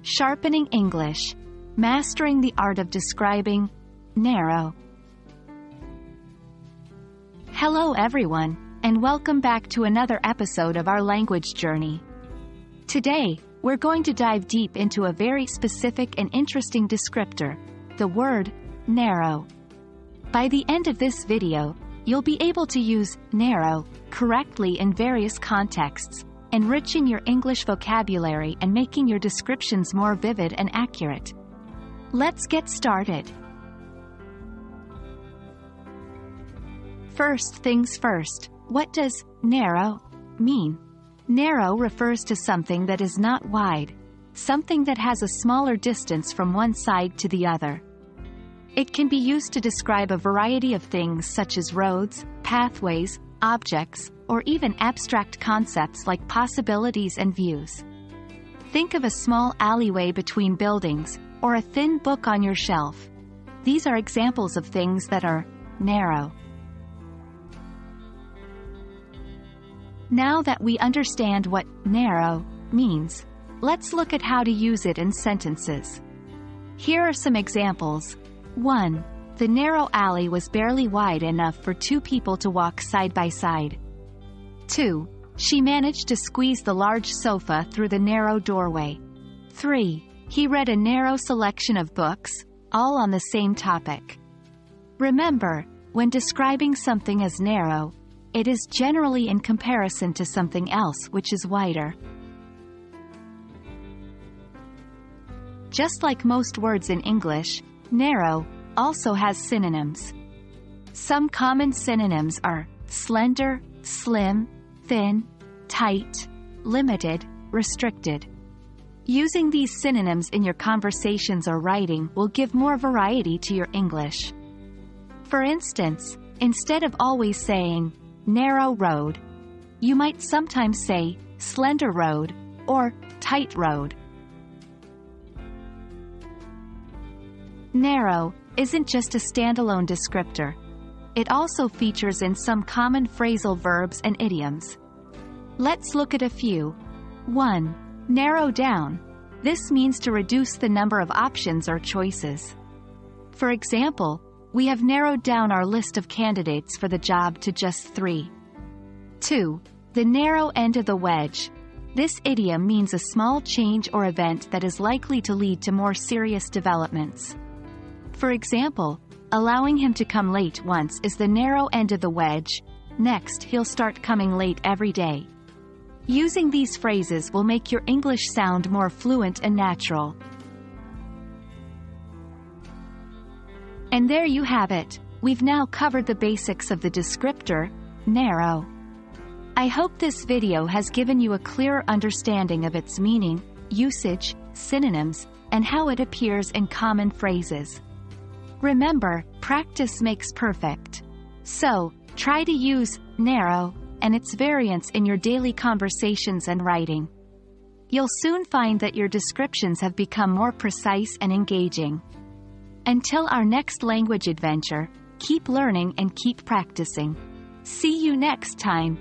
Sharpening English. Mastering the art of describing narrow. Hello everyone, and welcome back to another episode of our language journey. Today, we're going to dive deep into a very specific and interesting descriptor, the word narrow. By the end of this video, you'll be able to use narrow correctly in various contexts, enriching your English vocabulary and making your descriptions more vivid and accurate. Let's get started. First things first, what does narrow mean? Narrow refers to something that is not wide, something that has a smaller distance from one side to the other. It can be used to describe a variety of things such as roads, pathways, objects, or even abstract concepts like possibilities and views. Think of a small alleyway between buildings, or a thin book on your shelf. These are examples of things that are narrow. Now that we understand what narrow means, let's look at how to use it in sentences. Here are some examples. 1. The narrow alley was barely wide enough for two people to walk side by side. 2. She managed to squeeze the large sofa through the narrow doorway. 3. He read a narrow selection of books, all on the same topic. Remember, when describing something as narrow, it is generally in comparison to something else which is wider. Just like most words in English, narrow also has synonyms. Some common synonyms are slender, slim, thin, tight, limited, restricted. Using these synonyms in your conversations or writing will give more variety to your English. For instance, instead of always saying narrow road, you might sometimes say slender road or tight road. Narrow isn't just a standalone descriptor. It also features in some common phrasal verbs and idioms. Let's look at a few. 1. Narrow down. This means to reduce the number of options or choices. For example, we have narrowed down our list of candidates for the job to just 3. 2. The narrow end of the wedge. This idiom means a small change or event that is likely to lead to more serious developments. For example, allowing him to come late once is the narrow end of the wedge. Next, he'll start coming late every day. Using these phrases will make your English sound more fluent and natural. And there you have it. We've now covered the basics of the descriptor, narrow. I hope this video has given you a clearer understanding of its meaning, usage, synonyms, and how it appears in common phrases. Remember, practice makes perfect. So, try to use narrow and its variants in your daily conversations and writing. You'll soon find that your descriptions have become more precise and engaging. Until our next language adventure, keep learning and keep practicing. See you next time.